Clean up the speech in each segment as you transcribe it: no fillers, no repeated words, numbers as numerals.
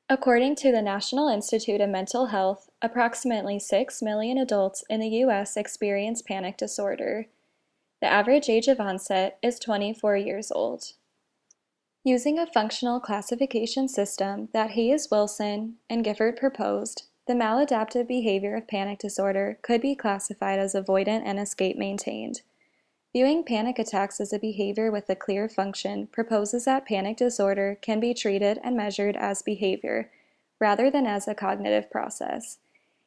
According to the National Institute of Mental Health, approximately 6 million adults in the U.S. experience panic disorder. The average age of onset is 24 years old. Using a functional classification system that Hayes, Wilson, and Gifford proposed, the maladaptive behavior of panic disorder could be classified as avoidant and escape maintained. Viewing panic attacks as a behavior with a clear function proposes that panic disorder can be treated and measured as behavior, rather than as a cognitive process.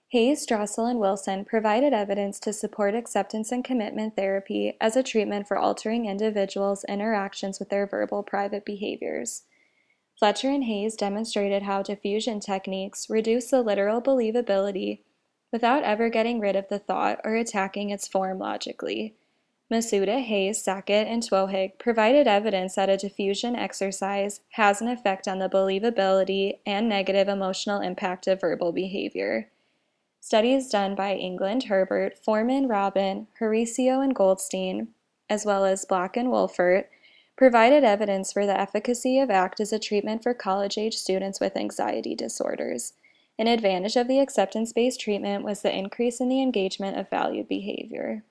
Hayes, Drossel, and Wilson provided evidence to support acceptance and commitment therapy as a treatment for altering individuals' interactions with their verbal private behaviors. Fletcher and Hayes demonstrated how diffusion techniques reduce the literal believability without ever getting rid of the thought or attacking its form logically. Masuda, Hayes, Sackett, and Twohig provided evidence that a diffusion exercise has an effect on the believability and negative emotional impact of verbal behavior. Studies done by England, Herbert, Foreman, Robin, Horacio, and Goldstein, as well as Black and Wolfert, provided evidence for the efficacy of ACT as a treatment for college-age students with anxiety disorders. An advantage of the acceptance-based treatment was the increase in the engagement of valued behavior.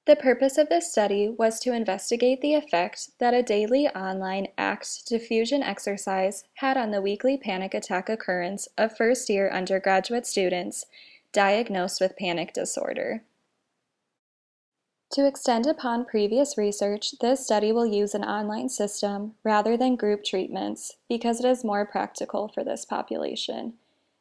The purpose of this study was to investigate the effect that a daily online ACT diffusion exercise had on the weekly panic attack occurrence of first-year undergraduate students diagnosed with panic disorder. To extend upon previous research, this study will use an online system rather than group treatments because it is more practical for this population.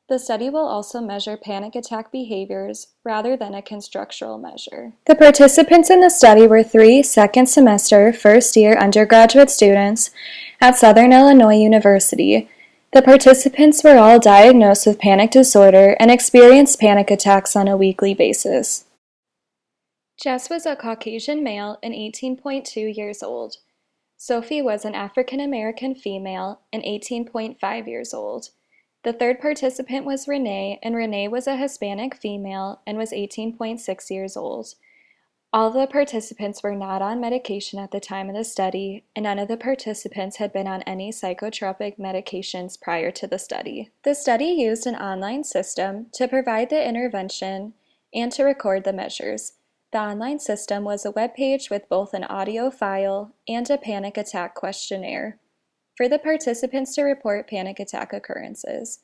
The study will also measure panic attack behaviors rather than a constructural measure. The participants in the study were 3 second-semester, first-year undergraduate students at Southern Illinois University. The participants were all diagnosed with panic disorder and experienced panic attacks on a weekly basis. Jess was a Caucasian male and 18.2 years old. Sophie was an African-American female and 18.5 years old. The third participant was Renee, and Renee was a Hispanic female and was 18.6 years old. All of the participants were not on medication at the time of the study, and none of the participants had been on any psychotropic medications prior to the study. The study used an online system to provide the intervention and to record the measures. The online system was a web page with both an audio file and a panic attack questionnaire for the participants to report panic attack occurrences.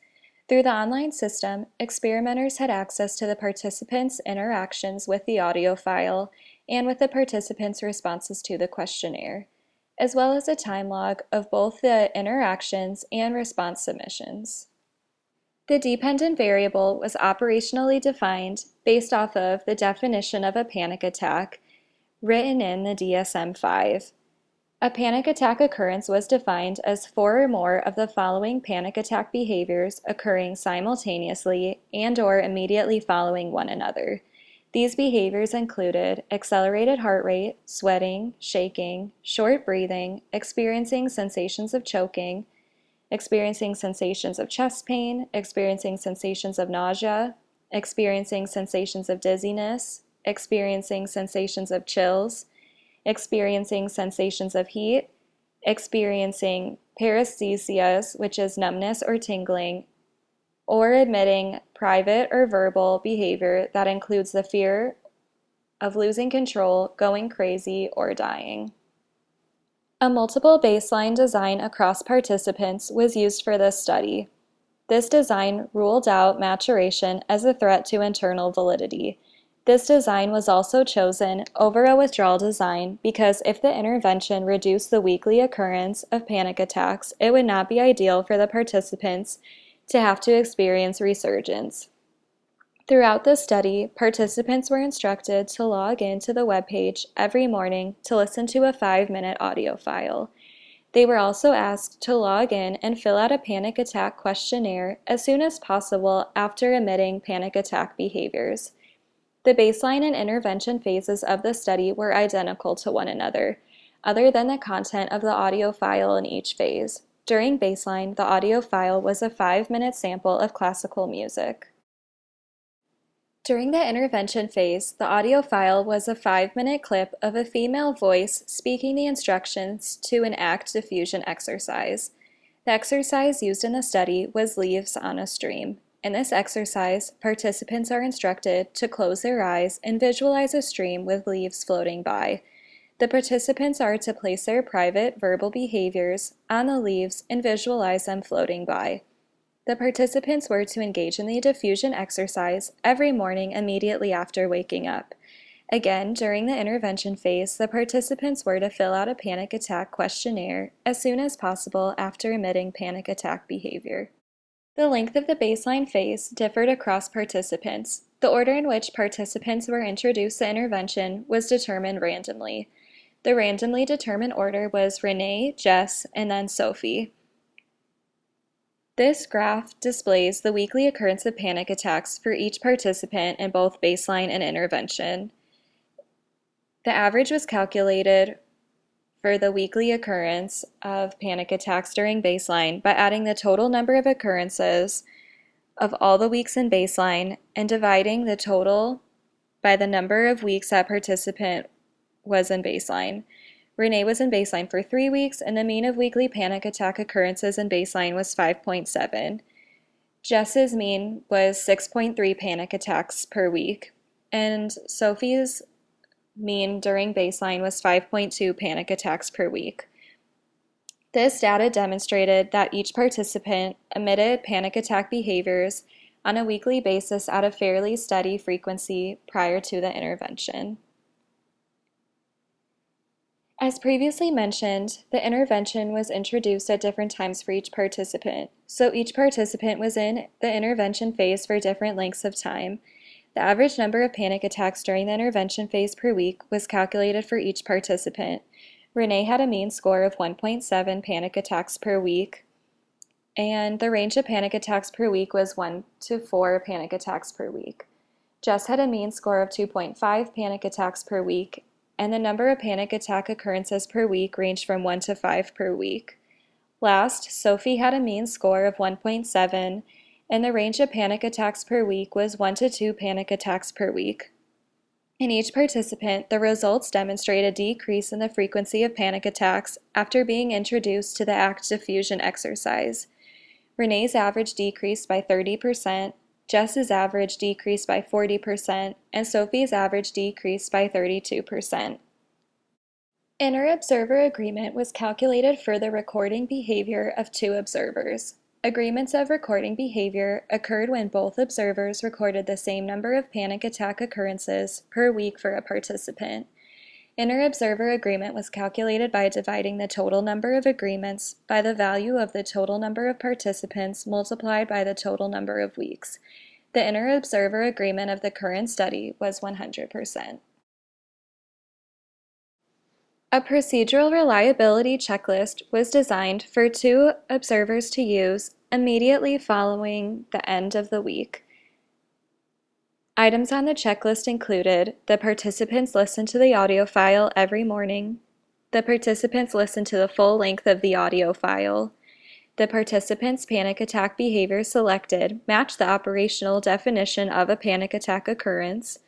Through the online system, experimenters had access to the participants' interactions with the audio file and with the participants' responses to the questionnaire, as well as a time log of both the interactions and response submissions. The dependent variable was operationally defined based off of the definition of a panic attack written in the DSM-5. A panic attack occurrence was defined as 4 or more of the following panic attack behaviors occurring simultaneously and/or immediately following one another. These behaviors included accelerated heart rate, sweating, shaking, short breathing, experiencing sensations of choking, experiencing sensations of chest pain, experiencing sensations of nausea, experiencing sensations of dizziness, experiencing sensations of chills, experiencing sensations of heat, experiencing paresthesias, which is numbness or tingling, or admitting private or verbal behavior that includes the fear of losing control, going crazy, or dying. A multiple baseline design across participants was used for this study. This design ruled out maturation as a threat to internal validity. This design was also chosen over a withdrawal design because if the intervention reduced the weekly occurrence of panic attacks, it would not be ideal for the participants to have to experience resurgence. Throughout the study, participants were instructed to log into the webpage every morning to listen to a 5-minute audio file. They were also asked to log in and fill out a panic attack questionnaire as soon as possible after emitting panic attack behaviors. The baseline and intervention phases of the study were identical to one another, other than the content of the audio file in each phase. During baseline, the audio file was a 5-minute sample of classical music. During the intervention phase, the audio file was a 5-minute clip of a female voice speaking the instructions to an ACT diffusion exercise. The exercise used in the study was leaves on a stream. In this exercise, participants are instructed to close their eyes and visualize a stream with leaves floating by. The participants are to place their private verbal behaviors on the leaves and visualize them floating by. The participants were to engage in the diffusion exercise every morning immediately after waking up. Again, during the intervention phase, the participants were to fill out a panic attack questionnaire as soon as possible after emitting panic attack behavior. The length of the baseline phase differed across participants. The order in which participants were introduced to intervention was determined randomly. The randomly determined order was Renee, Jess, and then Sophie. This graph displays the weekly occurrence of panic attacks for each participant in both baseline and intervention. The average was calculated for the weekly occurrence of panic attacks during baseline by adding the total number of occurrences of all the weeks in baseline and dividing the total by the number of weeks that participant was in baseline. Renee was in baseline for 3 weeks, and the mean of weekly panic attack occurrences in baseline was 5.7. Jess's mean was 6.3 panic attacks per week, and Sophie's mean during baseline was 5.2 panic attacks per week. This data demonstrated that each participant emitted panic attack behaviors on a weekly basis at a fairly steady frequency prior to the intervention. As previously mentioned, the intervention was introduced at different times for each participant, so each participant was in the intervention phase for different lengths of time. The average number of panic attacks during the intervention phase per week was calculated for each participant. Renee had a mean score of 1.7 panic attacks per week, and the range of panic attacks per week was 1 to 4 panic attacks per week. Jess had a mean score of 2.5 panic attacks per week, and the number of panic attack occurrences per week ranged from 1 to 5 per week. Last, Sophie had a mean score of 1.7, and the range of panic attacks per week was 1 to 2 panic attacks per week. In each participant, the results demonstrate a decrease in the frequency of panic attacks after being introduced to the ACT diffusion exercise. Renee's average decreased by 30%, Jess's average decreased by 40%, and Sophie's average decreased by 32%. Inter-observer agreement was calculated for the recording behavior of 2 observers. Agreements of recording behavior occurred when both observers recorded the same number of panic attack occurrences per week for a participant. Inter-observer agreement was calculated by dividing the total number of agreements by the value of the total number of participants multiplied by the total number of weeks. The inter-observer agreement of the current study was 100%. A procedural reliability checklist was designed for 2 observers to use immediately following the end of the week. Items on the checklist included: the participants listened to the audio file every morning, the participants listened to the full length of the audio file, the participants' panic attack behavior selected matched the operational definition of a panic attack occurrence,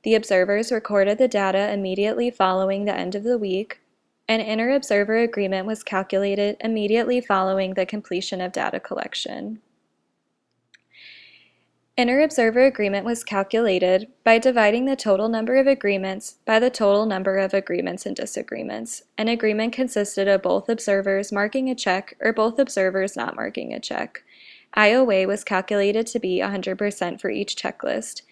the observers recorded the data immediately following the end of the week, and inter-observer agreement was calculated immediately following the completion of data collection. Inter-observer agreement was calculated by dividing the total number of agreements by the total number of agreements and disagreements. An agreement consisted of both observers marking a check or both observers not marking a check. IOA was calculated to be 100% for each checklist.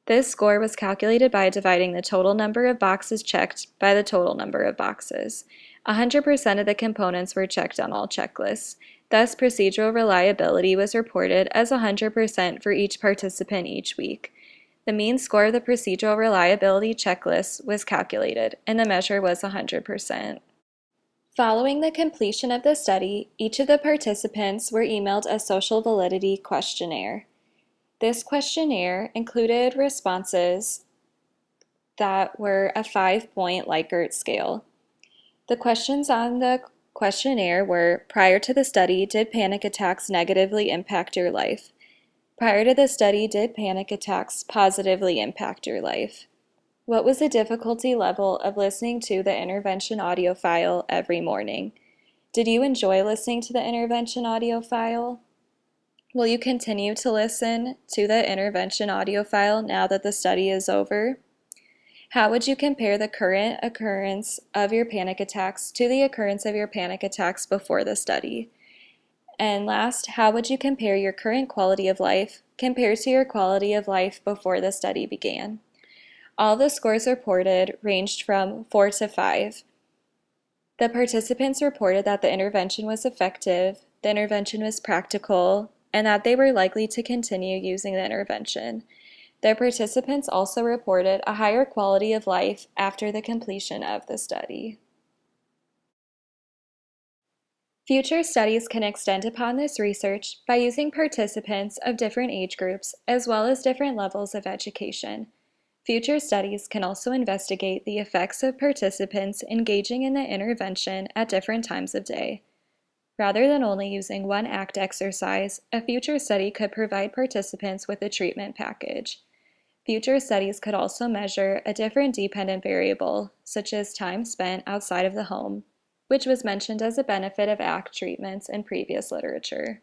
This score was calculated by dividing the total number of boxes checked by the total number of boxes. 100% of the components were checked on all checklists. Thus, procedural reliability was reported as 100% for each participant each week. The mean score of the procedural reliability checklist was calculated, and the measure was 100%. Following the completion of the study, each of the participants were emailed a social validity questionnaire. This questionnaire included responses that were a 5-point Likert scale. The questions on the questionnaire were: prior to the study, did panic attacks negatively impact your life? Prior to the study, did panic attacks positively impact your life? What was the difficulty level of listening to the intervention audio file every morning? Did you enjoy listening to the intervention audio file? Will you continue to listen to the intervention audio file now that the study is over? How would you compare the current occurrence of your panic attacks to the occurrence of your panic attacks before the study? And last, how would you compare your current quality of life compared to your quality of life before the study began? All the scores reported ranged from 4 to 5. The participants reported that the intervention was effective, the intervention was practical, and that they were likely to continue using the intervention. The participants also reported a higher quality of life after the completion of the study. Future studies can extend upon this research by using participants of different age groups as well as different levels of education. Future studies can also investigate the effects of participants engaging in the intervention at different times of day. Rather than only using one ACT exercise, a future study could provide participants with a treatment package. Future studies could also measure a different dependent variable, such as time spent outside of the home, which was mentioned as a benefit of ACT treatments in previous literature.